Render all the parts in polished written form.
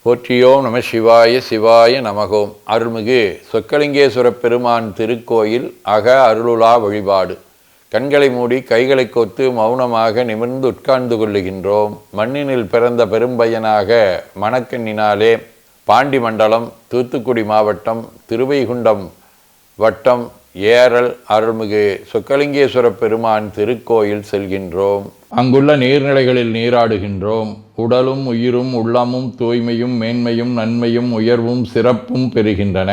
போற்றியோம் நம சிவாய சிவாய நமகோம். அருள்மிகு சொக்கலிங்கேஸ்வர பெருமான் திருக்கோயில் அக அருளுலா வழிபாடு. கண்களை மூடி கைகளை கோத்து மௌனமாக நிமிர்ந்து உட்கார்ந்து கொள்ளுகின்றோம். மண்ணினில் பிறந்த பெரும்பயனாக மணக்கண்ணினாலே பாண்டி மண்டலம், தூத்துக்குடி மாவட்டம், திருவைகுண்டம் வட்டம், ஏரல் அருள்மிகு சொக்கலிங்கேஸ்வர பெருமான் திருக்கோயில் செல்கின்றோம். அங்குள்ள நீர்நிலைகளில் நீராடுகின்றோம். உடலும் உயிரும் உள்ளமும் தூய்மையும் மேன்மையும் நன்மையும் உயர்வும் சிறப்பும் பெறுகின்றன.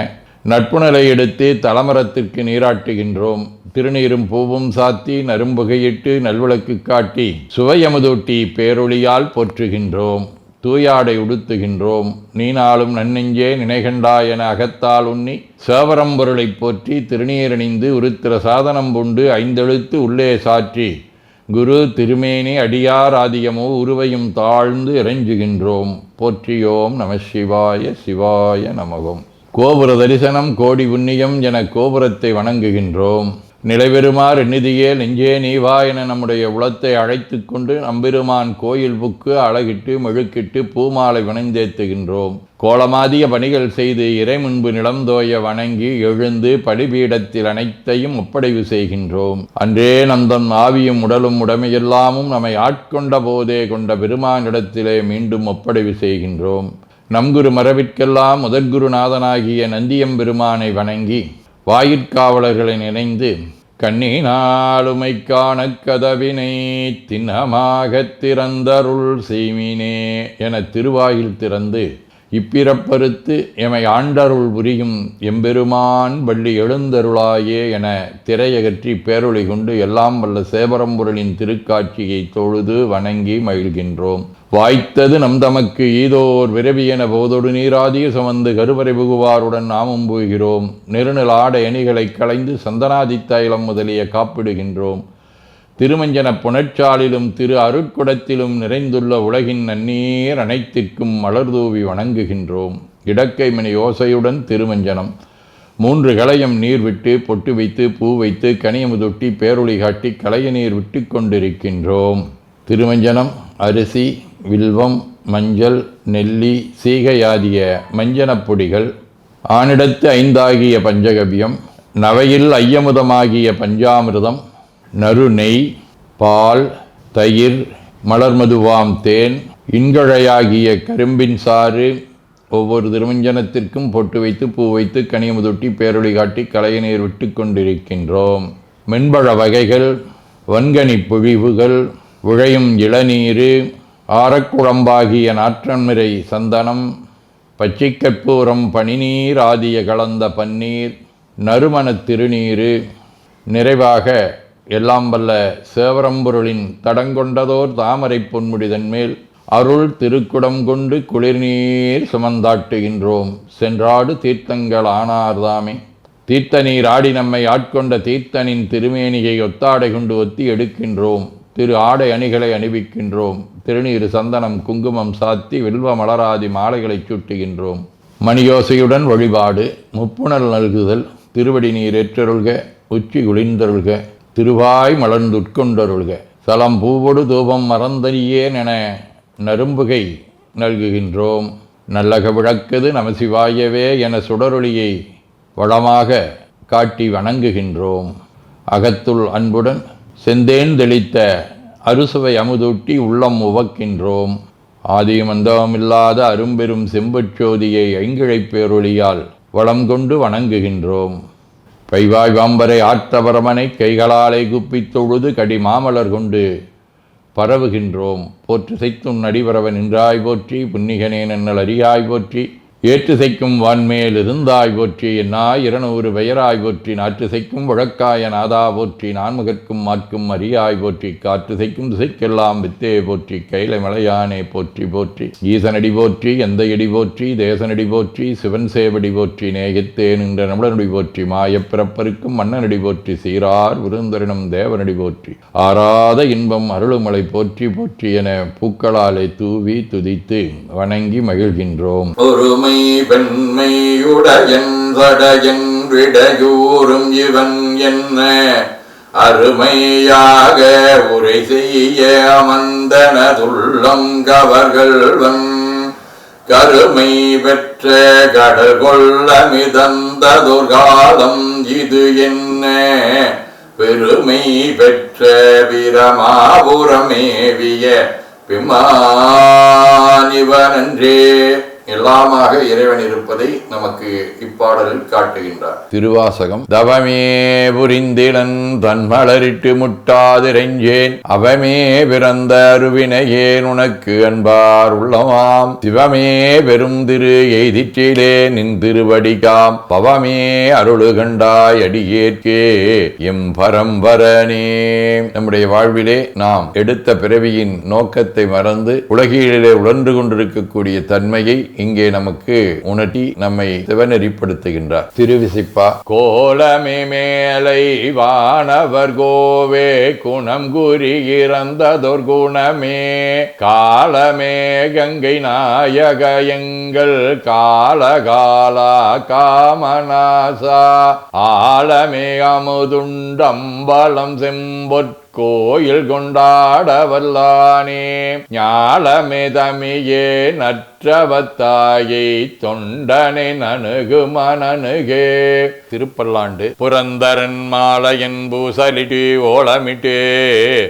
நட்புணலை எடுத்து தலமரத்திற்கு நீராட்டுகின்றோம். திருநீரும் பூவும் சாத்தி நரும்புகையிட்டு நல்விளக்கு காட்டி சுவையமுதூட்டி பேரொளியால் போற்றுகின்றோம். தூயாடை உடுத்துகின்றோம். நீனாலும் நன்னெஞ்சே நினைகண்டாய் என அகத்தால் உண்ணி சேவரம்பொருளை போற்றி திருநீரணிந்து உருத்திர சாதனம் பூண்டு ஐந்தெழுத்து உள்ளே சாற்றி குரு திருமேனி அடியார் ஆதியமோ உருவையும் தாழ்ந்து இறைஞ்சுகின்றோம். போற்றியோம் நம சிவாய சிவாய நமகம். கோபுர தரிசனம் கோடி புண்ணியம் என கோபுரத்தை வணங்குகின்றோம். நிலைபெறுமாறு நிதியே நெஞ்சே நீவா என நம்முடைய உளத்தை அழைத்து கொண்டு நம்பெருமான் கோயில் புக்கு அழகிட்டு மெழுக்கிட்டு பூமாலை வணைந்தேத்துகின்றோம். கோலமாதிய பணிகள் செய்து இறை முன்பு நிலந்தோய வணங்கி எழுந்து பலிபீடத்தில் அனைத்தையும் ஒப்படைவு செய்கின்றோம். அன்றே நந்தன் ஆவியும் உடலும் உடமையெல்லாமும் நம்மை ஆட்கொண்ட போதே கொண்ட பெருமானிடத்திலே மீண்டும் ஒப்படைவு செய்கின்றோம். நம் குரு மரபிற்கெல்லாம் முதற்குருநாதனாகிய நந்தியம்பெருமானை வணங்கி வாயிற்காவலர்களை நினைந்து கண்ணினாலுமை காண கதவினை திண்ணமாகத் திறந்தருள் செய்மினே என திருவாயில் திறந்து இப்பிறப்பறுத்து எமை ஆண்டருள் புரியும் எம்பெருமான் வள்ளி எழுந்தருளாயே என திரையகற்றி பேரொளி கொண்டு எல்லாம் வல்ல சேவரம்பொருளின் திருக்காட்சியை தொழுது வணங்கி மகிழ்கின்றோம். வாய்த்தது நம் தமக்கு ஈதோர் விரவி என போதொடு நீராதிய சுமந்து கருவறை புகுவாருடன் நாமும் போகிறோம். நெருநில ஆடை அணிகளை களைந்து சந்தனாதி தைலம் முதலிய காப்பிடுகின்றோம். திருமஞ்சன புனற்சாலிலும் திரு அருட்குடத்திலும் நிறைந்துள்ள உலகின் நன்னீர் அனைத்திற்கும் மலர்தூவி வணங்குகின்றோம். இடக்கைமணி ஓசையுடன் திருமஞ்சனம் 3 களையம் நீர் விட்டு பொட்டு வைத்து பூ வைத்து கனியமுதொட்டி பேரொளி காட்டி களைய நீர் விட்டு கொண்டிருக்கின்றோம். திருமஞ்சனம் அரிசி, வில்வம், மஞ்சள், நெல்லி, சீகையாதிய மஞ்சனப் பொடிகள், ஆனிடத்து 5 ஆகிய பஞ்சகவியம், நவையில் ஐயமுதமாகிய பஞ்சாமிர்தம், நறு நெய், பால், தயிர், மலர்மதுவாம் தேன், இன்கழையாகிய கரும்பின் சாறு, ஒவ்வொரு திருமஞ்சனத்திற்கும் பொட்டு வைத்து பூ வைத்து கனியமுதொட்டி பேரொளி காட்டி களைய நீர் விட்டு கொண்டிருக்கின்றோம். மென்பழ வகைகள், வன்கனி பொழிவுகள், உழையும் இளநீர், ஆரக்குழம்பாகிய நாற்றன்மிரை சந்தனம், பச்சைக்கற்பூரம், பனிநீர் ஆதிய கலந்த பன்னீர், நறுமண திருநீர், நிறைவாக எல்லாம் வல்ல சேவரம்பொருளின் தடங்கொண்டதோர் தாமரை பொன்முடிதன் மேல் அருள் திருக்குடம் கொண்டு குளிர்நீர் சுமந்தாட்டுகின்றோம். சென்றாடு தீர்த்தங்கள் ஆனார்தாமே. தீர்த்த நீர் ஆடி நம்மை ஆட்கொண்ட தீர்த்தனின் திருமேனியை ஒத்தாடை கொண்டு ஒத்தி எடுக்கின்றோம். திரு ஆடை அணிகளை அணிவிக்கின்றோம். திருநீர் சந்தனம் குங்குமம் சாத்தி வில்வ மலராதி மாலைகளை சூட்டுகின்றோம். மணியோசையுடன் வழிபாடு. முப்புணல் நல்குதல். திருவடி நீர் ஏற்றருள்க, உச்சி குளிர்ந்தருள்க, திருவாய் மலர்ந்துட்கொண்டருள்க, சலம் பூவொடு தூபம் மறந்தறியேன் என நரும்புகை நல்குகின்றோம். நல்லக விளக்குது நமசிவாயவே என சுடரொளியை வளமாக காட்டி வணங்குகின்றோம். அகத்துள் அன்புடன் செந்தேன் தெளித்த அறுசுவை அமுதூட்டி உள்ளம் உவக்கின்றோம். ஆதியும் அந்தமில்லாத அரும்பெரும் செம்புச்சோதியை ஐங்கிழைப் பேரொளியால் வளம் கொண்டு வணங்குகின்றோம். பைவாய் வாம்பரை ஆற்றவரமனை கைகளாலை குப்பித் தொழுது கடி மாமலர் கொண்டு பரவுகின்றோம். போற்று செய்தும் நடிபரவன் நின்றாய் போற்றி, புன்னிகனே நன்னல் அறியாய் போற்றி, ஏற்று செய்க்கும் வான்மேல் இருந்தாய் போற்றி, என்னாய் 200 பெயராய் போற்றி, நாற்று செய்க்கும் வழக்காய நாதா போற்றி, நான்முகற்கும் மாற்கும் அறியாய் போற்றி, காற்று செய்க்கும் திசைக்கெல்லாம் வித்தே போற்றி, கைலை மலையானே போற்றி போற்றி, ஈசனடி போற்றி, எந்தையடி போற்றி, தேசனடி போற்றி, சிவன் சேவடி போற்றி, நேயத்தே நின்ற நம்மளனடி போற்றி, மாயப்பிறப்பருக்கும் மன்னனடி போற்றி, சீரார் விருந்தரினம் தேவனடி போற்றி, ஆராத இன்பம் அருளுமலை போற்றி போற்றி என பூக்களாலே தூவி துதித்து வணங்கி மகிழ்கின்றோம். ஒருமை பெண்மை உடையன் வடையன் விடையூறும் இவன் என்ன அருமையாக உரை செய்ய அமர்ந்தனதுள்ளம் கவர்கள்வன் கருமை பெற்ற கடல் கொள்ள மிதந்ததொரு காலம் இது என்ன பெருமை பெற்ற வீரமாபுரமேவிய பிமானிவனன்றே. எல்லாமாக இறைவன் இருப்பதை நமக்கு இப்பாடலில் காட்டுகின்றார். திருவாசகம். தவமே புரிந்திலன் தன்மலரிட்டு முட்டாதிரைஞ்சேன் அவமே பிறந்த அருவினையேன் உனக்கு அன்பார் உள்ளமாம் சிவமே பெரும் திரு எய்திற்றிலே நின் திருவடிகாம் பவமே அருளு கண்டாய் அடியேற்கே எம் பரம்பரனே. நம்முடைய வாழ்விலே நாம் எடுத்த பிறவியின் நோக்கத்தை மறந்து உலகிலே உழன்று கொண்டிருக்கக்கூடிய தன்மையை இங்கே நமக்கு உணர்த்தி நம்மை சிவநெறிப்படுத்துகின்றார். திருவிசிப்பா. கோலமே மேலை வானவர் கோவே குணம் குறி இறந்ததொர் குணமே காலமே கங்கை நாயக எங்கள் காலகாலா காமநாசா ஆலமே அமுதுண்டம்பலம் செம்பொற் கோயில் கொண்டாட வல்லானே ஞாலமே தமியே நற்றவத்தாயை தொண்டனை நணுகு மனனுகே. திருப்பல்லாண்டு. புரந்தரன் மாலையன் பூசலிட்டு ஓலமிட்டே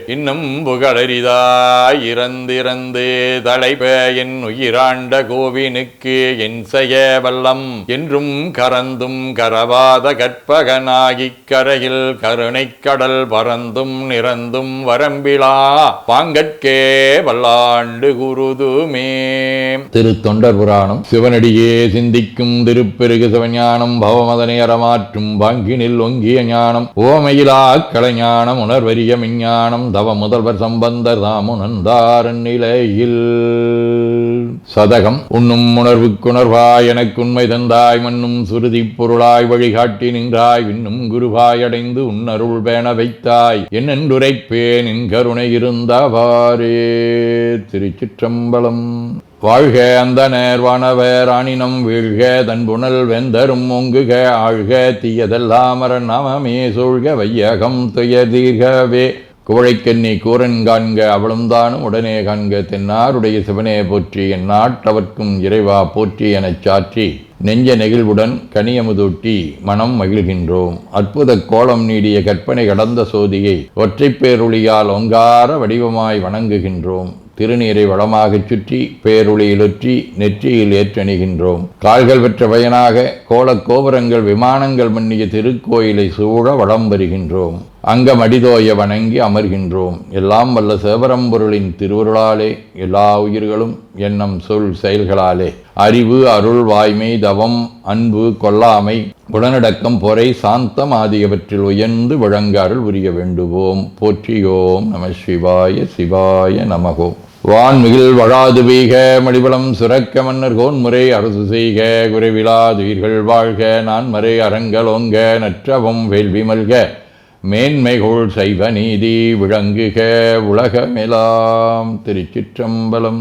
இன்னும் புகழரிதாய் இறந்திறந்து தலைப்ப என் உயிராண்ட கோவினுக்கு என் செய்ய வல்லம் என்றும் கரந்தும் கரவாத கற்பகனாகிக் கரையில் கருணை கடல் பறந்தும் நிற வரம்பிலா பாங்கட்கே வல்லாண்டு குருதுமே. திரு தொண்டர் புராணம். சிவனடியே சிந்திக்கும் திருப்பெருகு சிவஞானம் பவமதனை அறமாற்றும் பாங்கினில் ஒங்கிய ஞானம் ஓமையிலா கலைஞானம் உணர்வரிய விஞ்ஞானம் தவ முதல்வர் சம்பந்தர் தாமுணர்ந்தாரன் நிலையில். சதகம். உண்ணும் உணர்வுக்குணர்வாய் எனக்கு உண்மை தந்தாய் மண்ணும் சுருதி பொருளாய் வழிகாட்டி நின்றாய் விண்ணும் குருவாய் அடைந்து உன்னருள் பேண வைத்தாய் என்னென்றுரைப்பேன் என் கருணை இருந்தவாறே. திருச்சிற்றம்பலம். வாழ்க அந்த நேர்வானவர் ஆணினம் வீழ்க தன்புணல் வெந்தரும் ஒங்குக ஆழ்க தீயதெல்லாம் அரண் நாமமே சூழ்க வையகம் துயதீர்கவே. குவழைக்கண்ணி கூரன் காண்க அவளும் தானும் உடனே காண்க தென்னாருடைய சிவனே போற்றி என் நாட்டவர்க்கும் இறைவா போற்றி எனச் சாற்றி நெஞ்ச நெகிழ்வுடன் கனியமுதூட்டி மனம் மகிழ்கின்றோம். அற்புத கோலம் நீடிய கற்பனை கடந்த சோதியை ஒற்றைப் பேருளியால் ஒங்கார வடிவமாய் வணங்குகின்றோம். திருநீரை வளமாகச் சுற்றி பேருளியிலுற்றி நெற்றியில் ஏற்றணிகின்றோம். கால்கள் பெற்ற பயனாக கோலக் கோபுரங்கள் விமானங்கள் மன்னிய திருக்கோயிலை சூழ வளம் வருகின்றோம். அங்கம் அடிதோய வணங்கி அமர்கின்றோம். எல்லாம் வல்ல சிவபரம்பொருளின் திருவருளாலே எல்லா உயிர்களும் எண்ணம் சொல் செயல்களாலே அறிவு அருள் வாய்மை தவம் அன்பு கொல்லாமை குணநடக்கம் பொறை சாந்தம் ஆகியவற்றில் உயர்ந்து விளங்க அருள் புரிய வேண்டுவோம். போற்றியோம் நம சிவாய சிவாய நமகோம். வான்மிகில் வழாது வீக மடிபலம் சுரக்க மன்னர் கோன்முறை அரசு செய்க குறைவிலாதுயிர்கள் வாழ்க நான்மறை அறங்கலோங்க நற்றவம் வேள்வி மல்க மேன்மைகோள் சைவ நீதி விளங்குக உலகமெலாம். திருச்சிற்றம்பலம்.